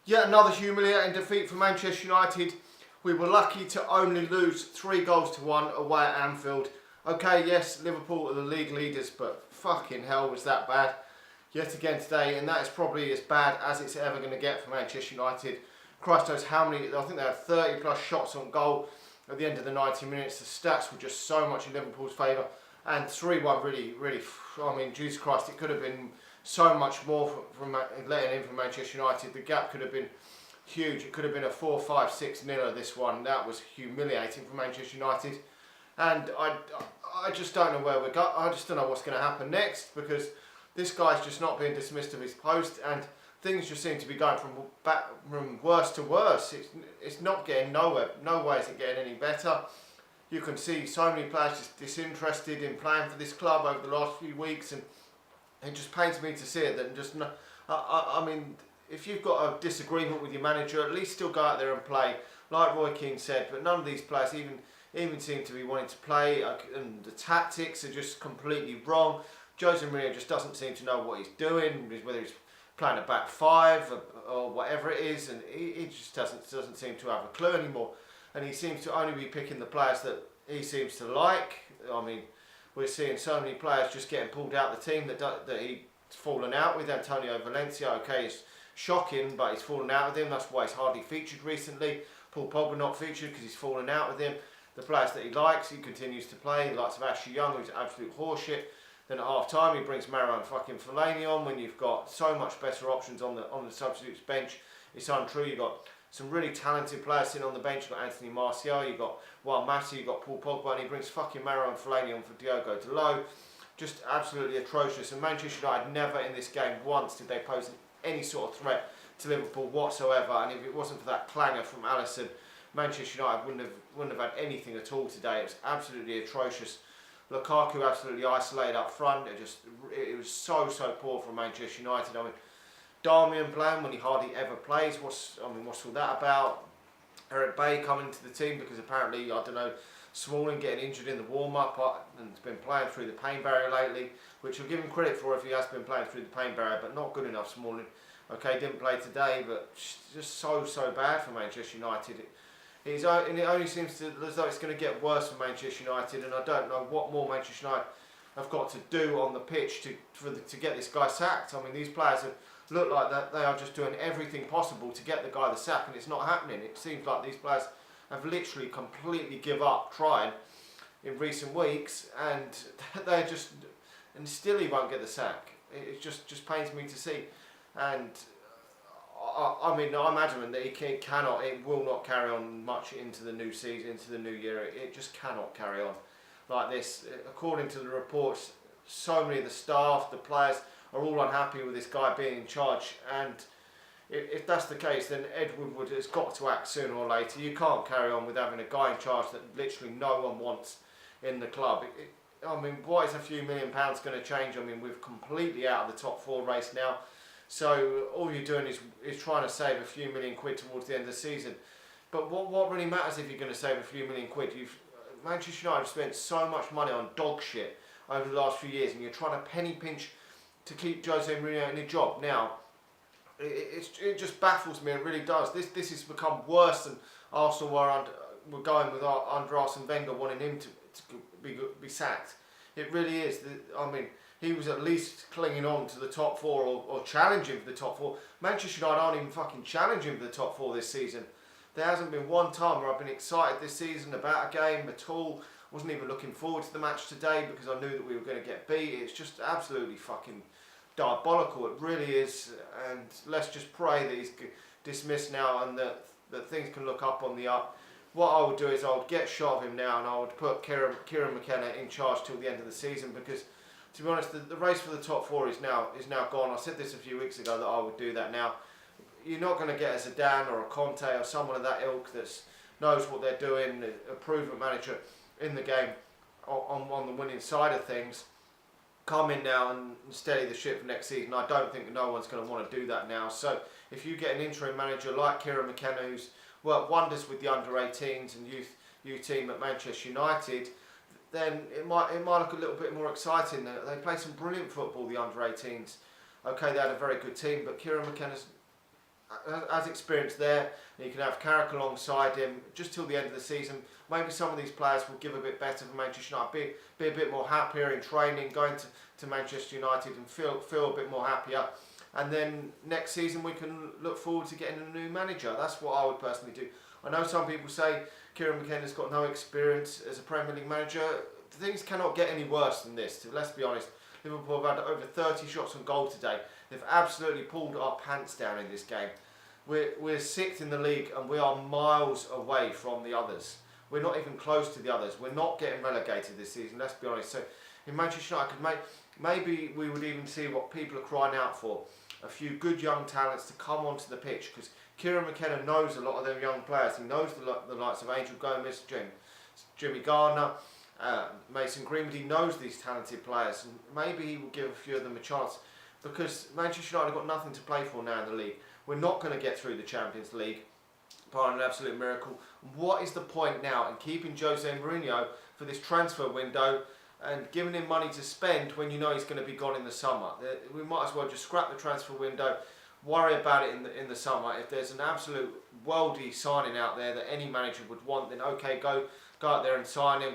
Yet another humiliating defeat for Manchester United. We were lucky to only lose 3-1 away at Anfield. Okay, yes, Liverpool are the league leaders, but fucking hell was that bad. Yet again today, and that is probably as bad as it's ever going to get for Manchester United. Christ knows how many, I think they had 30 plus shots on goal at the end of the 90 minutes. The stats were just so much in Liverpool's favour. And 3-1 really, I mean, Jesus Christ, it could have been so much more from letting in from Manchester United. The gap could have been huge. It could have been a 4-5-6-0 this one. That was humiliating for Manchester United. And I just don't know where we're going. I just don't know what's going to happen next, because this guy's just not being dismissed of his post, and things just seem to be going from worse to worse. It's not getting nowhere. No way is it getting any better. You can see so many players just disinterested in playing for this club over the last few weeks, and it just pains me to see it. That just, I mean, if you've got a disagreement with your manager, at least still go out there and play, like Roy Keane said. But none of these players even seem to be wanting to play, and the tactics are just completely wrong. Jose Mourinho just doesn't seem to know what he's doing, whether he's playing a back five or whatever it is, and he just doesn't seem to have a clue anymore. And he seems to only be picking the players that he seems to like. I mean, we're seeing so many players just getting pulled out of the team that he's fallen out with. Antonio Valencia, okay, it's shocking, but he's fallen out with him. That's why he's hardly featured recently. Paul Pogba not featured because he's fallen out with him. The players that he likes, he continues to play. The likes of Ashley Young, who's absolute horseshit. Then at half time, he brings Marouane fucking Fellaini on when you've got so much better options on the substitutes bench. It's untrue. You've got some really talented players sitting on the bench. You've got Anthony Martial, you've got Juan Mata, you've got Paul Pogba, and he brings fucking Marouane Fellaini on for Diogo Dalot. Just absolutely atrocious. And Manchester United never in this game once did they pose any sort of threat to Liverpool whatsoever. And if it wasn't for that clanger from Alisson, Manchester United wouldn't have had anything at all today. It was absolutely atrocious. Lukaku absolutely isolated up front. It was so poor from Manchester United. I mean, Darmian playing when he hardly ever plays. What's all that about? Eric Bay coming into the team because apparently, I don't know, Smalling getting injured in the warm-up and has been playing through the pain barrier lately, which I'll give him credit for if he has been playing through the pain barrier, but not good enough, Smalling. Okay, didn't play today, but just so bad for Manchester United. And it only seems as though it's going to get worse for Manchester United, and I don't know what more Manchester United have got to do on the pitch to get this guy sacked. I mean, these players look like that they are just doing everything possible to get the guy the sack, and it's not happening. It seems like these players have literally completely give up trying in recent weeks, and and still he won't get the sack. It just pains me to see, and I mean, I'm adamant that it will not carry on much into the new season, into the new year. It just cannot carry on like this. According to the reports, so many of the staff, the players, are all unhappy with this guy being in charge. And if that's the case, then Ed Woodward has got to act sooner or later. You can't carry on with having a guy in charge that literally no one wants in the club. I mean, what is a few £1 million going to change? I mean, we're completely out of the top four race now. So all you're doing is trying to save a few £1 million towards the end of the season. But what really matters if you're going to save a few £1 million? Manchester United have spent so much money on dog shit over the last few years, and you're trying to penny pinch to keep Jose Mourinho in a job. Now, it just baffles me. It really does. This has become worse than Arsenal were going with under Arsene Wenger, wanting him to be sacked. It really is. I mean, he was at least clinging on to the top four or challenging for the top four. Manchester United aren't even fucking challenging for the top four this season. There hasn't been one time where I've been excited this season about a game at all. Wasn't even looking forward to the match today because I knew that we were going to get beat. It's just absolutely fucking diabolical. It really is. And let's just pray that he's dismissed now and that things can look up on the up. What I would do is I would get shot of him now, and I would put Kieran McKenna in charge till the end of the season, because to be honest, the race for the top four is now gone. I said this a few weeks ago that I would do that now. You're not going to get a Zidane or a Conte or someone of that ilk that knows what they're doing, a proven manager in the game on the winning side of things, come in now and steady the ship for next season. I don't think no one's going to want to do that now. So if you get an interim manager like Kieran McKenna, who's worked wonders with the under-18s and youth team at Manchester United, then it might look a little bit more exciting. They play some brilliant football, the under-18s. Okay, they had a very good team, but Kieran McKenna's has experience there. And you can have Carrick alongside him just till the end of the season. Maybe some of these players will give a bit better for Manchester United, be a bit more happier in training, going to Manchester United and feel a bit more happier. And then next season we can look forward to getting a new manager. That's what I would personally do. I know some people say Kieran McKenna's got no experience as a Premier League manager. Things cannot get any worse than this, let's be honest. Liverpool have had over 30 shots on goal today. They've absolutely pulled our pants down in this game. We're sixth in the league and we are miles away from the others. We're not even close to the others. We're not getting relegated this season, let's be honest. So in Manchester United, maybe we would even see what people are crying out for. A few good young talents to come onto the pitch, because Kieran McKenna knows a lot of them young players. He knows the likes of Angel Gomez, Jimmy Gardner, Mason Greenwood. He knows these talented players, and maybe he will give a few of them a chance, because Manchester United have got nothing to play for now in the league. We're not going to get through the Champions League, by an absolute miracle. What is the point now in keeping Jose Mourinho for this transfer window and giving him money to spend when you know he's going to be gone in the summer? We might as well just scrap the transfer window, worry about it in the summer. If there's an absolute worldy signing out there that any manager would want, then okay, go out there and sign him.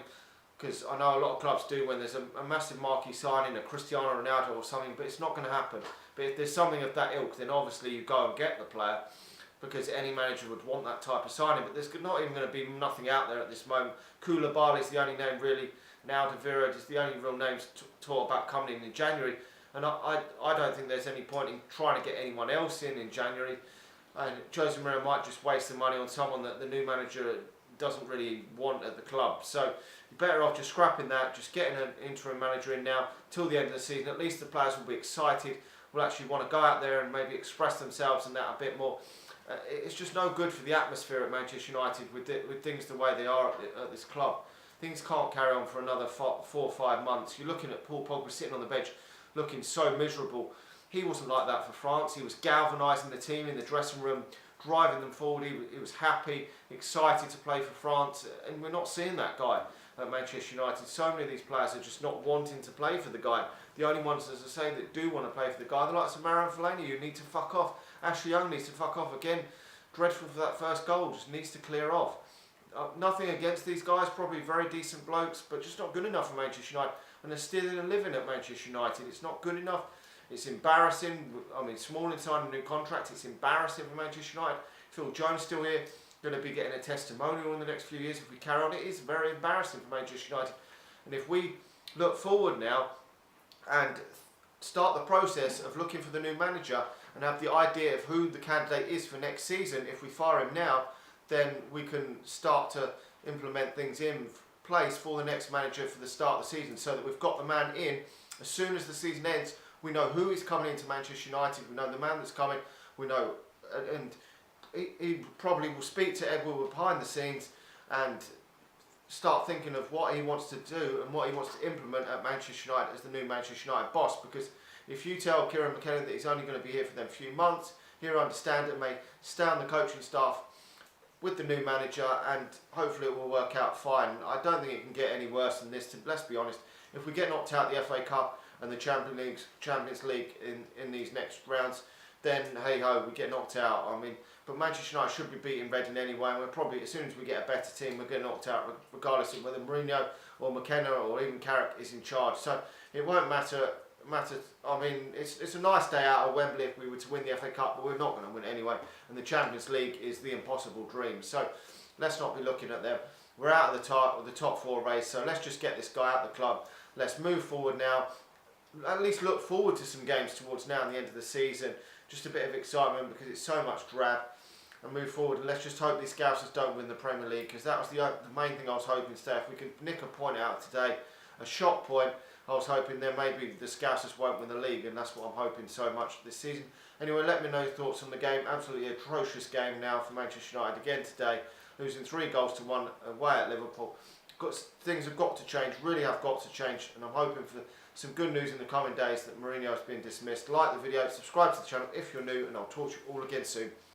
Because I know a lot of clubs do when there's a massive marquee signing, a Cristiano Ronaldo or something, but it's not going to happen. But if there's something of that ilk, then obviously you go and get the player, because any manager would want that type of signing. But there's not even going to be nothing out there at this moment. Koulibaly is the only name really. Now Alderweireld is the only real names talked about coming in January. And I don't think there's any point in trying to get anyone else in January. And Jose Mourinho might just waste the money on someone that the new manager doesn't really want at the club. So you're better off just scrapping that, just getting an interim manager in now till the end of the season. At least the players will be excited, will actually want to go out there and maybe express themselves and that a bit more. It's just no good for the atmosphere at Manchester United with things the way they are at this club. Things can't carry on for another 4 or 5 months. You're looking at Paul Pogba sitting on the bench looking so miserable. He wasn't like that for France. He was galvanising the team in the dressing room, driving them forward. He was happy, excited to play for France, and we're not seeing that guy at Manchester United. So many of these players are just not wanting to play for the guy. The only ones, as I say, that do want to play for the guy, the likes of Marouane Fellaini, who need to fuck off. Ashley Young needs to fuck off again. Dreadful for that first goal, just needs to clear off. Nothing against these guys, probably very decent blokes, but just not good enough for Manchester United. And they're still living at Manchester United. It's not good enough. It's embarrassing. I mean, Smalling signed a new contract. It's embarrassing for Manchester United. Phil Jones still here, going to be getting a testimonial in the next few years if we carry on. It is very embarrassing for Manchester United. And if we look forward now and start the process of looking for the new manager and have the idea of who the candidate is for next season, if we fire him now, then we can start to implement things in place for the next manager for the start of the season, so that we've got the man in as soon as the season ends. We know who is coming into Manchester United, we know the man that's coming, we know, and he probably will speak to Ed Woodward behind the scenes and start thinking of what he wants to do and what he wants to implement at Manchester United as the new Manchester United boss. Because if you tell Kieran McKenna that he's only going to be here for them few months, he'll understand and may stay on the coaching staff with the new manager, and hopefully it will work out fine. I don't think it can get any worse than this, let's be honest. If we get knocked out the FA Cup and the Champions League in these next rounds, then hey ho, we get knocked out. I mean, but Manchester United should be beating Reading anyway, and we're probably, as soon as we get a better team, we're getting knocked out regardless of whether Mourinho or McKenna or even Carrick is in charge. So it won't matter. I mean, it's a nice day out at Wembley if we were to win the FA Cup, but we're not going to win it anyway. And the Champions League is the impossible dream. So let's not be looking at them. We're out of the top 4 race, so let's just get this guy out of the club. Let's move forward now. At least look forward to some games towards now and the end of the season. Just a bit of excitement, because it's so much drab. And move forward, and let's just hope these Scousers don't win the Premier League, because that was the main thing I was hoping today. If we could nick a point out today, a shot point, I was hoping then maybe the Scousers won't win the league, and that's what I'm hoping so much this season. Anyway, let me know your thoughts on the game. Absolutely atrocious game now for Manchester United again today, losing 3 goals to 1 away at Liverpool. Things have got to change, really have got to change, and I'm hoping for some good news in the coming days that Mourinho has been dismissed. Like the video, subscribe to the channel if you're new, and I'll talk to you all again soon.